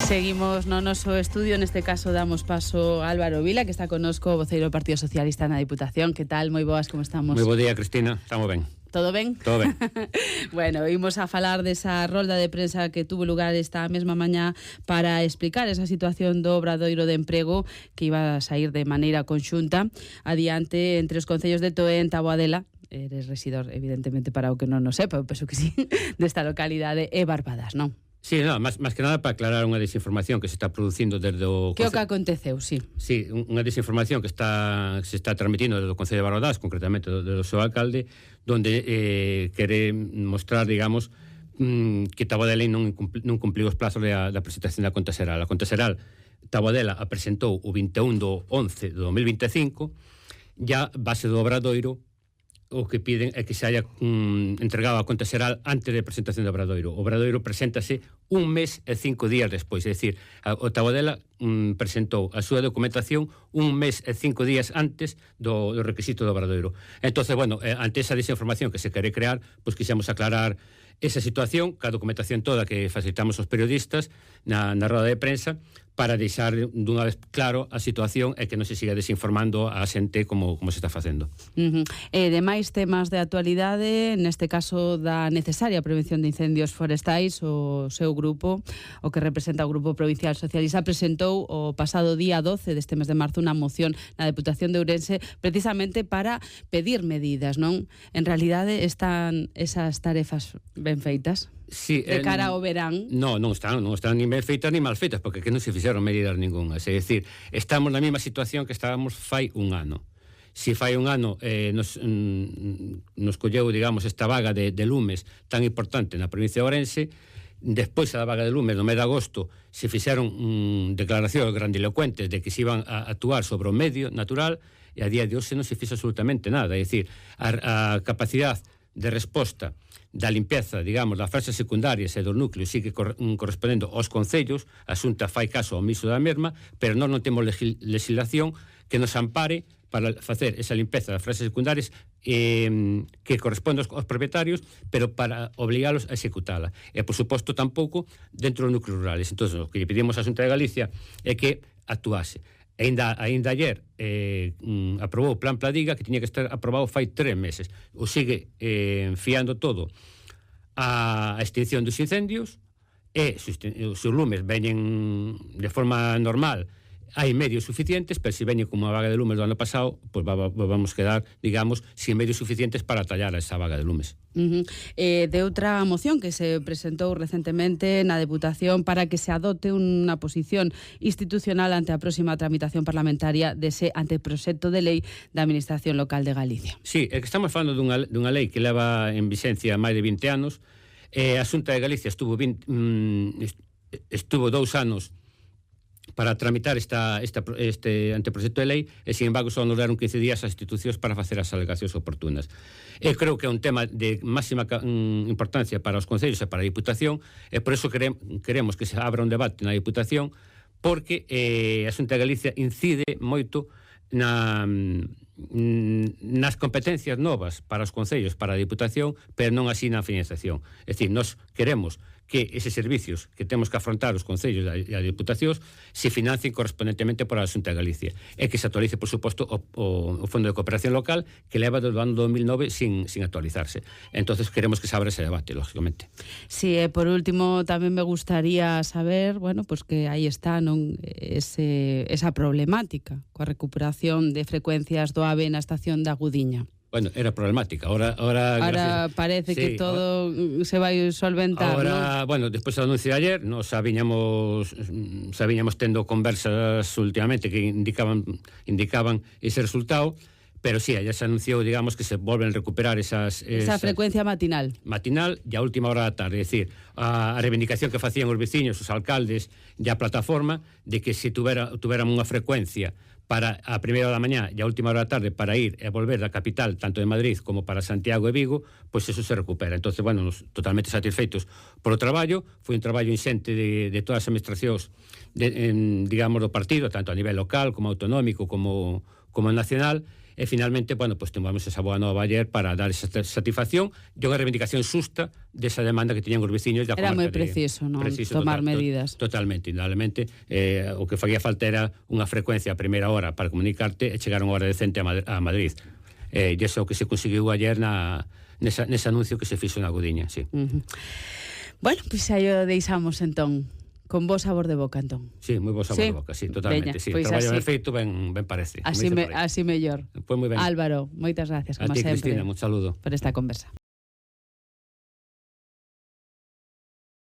Seguimos no noso estudio, neste caso damos paso a Álvaro Vila, que está connosco, voceiro do Partido Socialista na Diputación. Que tal? Moi boas, como estamos? Moi bo día, Cristina, estamos ben. Todo ben? Todo ben. Bueno, imos a falar desa rolda de prensa que tuvo lugar esta mesma mañá para explicar esa situación do obradoiro de emprego que iba a sair de maneira conxunta adiante entre os concellos de Toén, Taboadela, eres residor, evidentemente, para o que non o sepa, eu penso que sí, desta localidade, e Barbadas, non? Sí, no, máis que nada para aclarar unha desinformación que se está producindo desde o... Que o que aconteceu, sí. Sí, unha desinformación que se está transmitindo desde o Concello de Barbadas, concretamente do seu alcalde, donde quere mostrar, digamos, que Taboadela non cumpliu os plazos da presentación da conta xeral. A conta xeral, Taboadela a presentou o 21 do 11 de 2025, ya base do obradoiro, o que piden é que se haya entregado a conta xeral antes de presentación do obradoiro. O obradoiro preséntase un mes e 5 días despois, é dicir, o Taboadela presentou a súa documentación un mes e 5 días antes do requisito do obradoiro. Entonces, bueno, ante esa desinformación que se quere crear, pois quixemos aclarar esa situación, ca documentación toda que facilitamos aos periodistas na roda de prensa, para deixar dunha vez claro a situación e que non se siga desinformando a xente como se está facendo. De máis temas de actualidade, neste caso da necesaria prevención de incendios forestais, o seu grupo, o que representa o Grupo Provincial Socialista, presentou o pasado día 12 deste mes de marzo unha moción na Deputación de Ourense precisamente para pedir medidas, non? En realidade están esas tarefas ben feitas? Sí, de cara ao verán. Non están ni ben feitas ni mal feitas, porque que non se fixeron medidas ningunhas. É dicir, estamos na mesma situación que estábamos fai un ano. Si fai un ano nos colleu, digamos, esta vaga de lumes tan importante na provincia de Ourense, despois da vaga de lumes no mes de agosto se fixeron declaracións grandilocuentes de que se iban a actuar sobre o medio natural, e a día de hoxe non se fixa absolutamente nada. É dicir, a capacidade de resposta da limpeza, digamos, das frases secundarias e dos núcleos sigue correspondendo aos concellos. A Xunta fai caso ao omiso da mesma, pero non temos legislación que nos ampare para facer esa limpeza das frases secundarias que corresponde aos propietarios, pero para obligalos a executala. E, por suposto, tampouco dentro dos núcleos rurales. Entón, o que lle pedimos á Xunta de Galicia é que actuase. Ainda ayer aprobou o Plan Pladiga, que tiña que estar aprobado fai 3 meses. O sigue fiando todo a extinción dos incendios, e os lumes veñen de forma normal, hai medios suficientes, pero se veñen como a vaga de lumes do ano pasado, pois vamos quedar, digamos, sin medios suficientes para tallar esa vaga de lumes. De outra moción que se presentou recentemente na Deputación para que se adote unha posición institucional ante a próxima tramitación parlamentaria dese anteproxecto de lei da Administración Local de Galicia. Sí, é que estamos falando dunha lei que leva en vixencia máis de 20 anos. A Xunta de Galicia estuvo 2 anos para tramitar este anteproxecto de lei, e, sin embargo, só nos deron 15 días ás institucións para facer as alegacións oportunas. Eu creo que é un tema de máxima importancia para os concellos e para a Diputación, e por iso queremos que se abra un debate na Diputación, porque a Xunta de Galicia incide moito nas competencias novas para os concellos, para a Diputación, pero non así na financiación. É dicir, nós queremos que eses servicios que temos que afrontar os concellos e as diputacións se financien correspondentemente por a Xunta de Galicia, e que se actualice, por suposto, o Fondo de Cooperación Local, que leva do ano 2009 sin actualizarse. Entonces queremos que se abra ese debate, lógicamente. Sí, por último, tamén me gustaría saber, bueno, pues que aí está, non, esa problemática coa recuperación de frecuencias do AVE na estación da Gudiña. Bueno, era problemática. Ahora parece sí, que todo se vai solventar, ahora, ¿no? Bueno, despois do anuncio de ayer, nos viñamos tendo conversas últimamente que indicaban ese resultado, pero sí, ya se anunciou, digamos, que se volven a recuperar esa frecuencia matinal e a última hora da tarde. É dicir, a reivindicación que facían os veciños, os alcaldes e a plataforma, de que se tuveran unha frecuencia para a primeira hora da mañá e a última hora da tarde para ir e volver da capital, tanto de Madrid como para Santiago e Vigo, pois eso se recupera. Entonces, bueno, nos totalmente satisfeitos por o traballo. Foi un traballo inxente de todas as administracións, digamos, do partido, tanto a nivel local, como autonómico, como nacional, e finalmente, bueno, pues tomamos esa boa nova ayer para dar esa satisfacción e unha reivindicación xusta desa demanda que tiñan os veciños da Era comarca. moi preciso, non? Tomar medidas. Totalmente, indudablemente. O que faría falta era unha frecuencia a primeira hora para comunicarte e chegar unha hora decente a Madrid. E iso que se conseguiu ayer nese anuncio que se fixo na Gudiña, sí. Bueno, pois aí o deixamos entón. Con bo sabor de boca, entón. Sí, moi bo sabor de boca, sí, totalmente. Veña, Sí, pois traballo así, ben feito, ben parece. así mellor. Pois moi ben. Álvaro, moitas gracias, A como ti, sempre. Cristina, un saludo. Por esta conversa.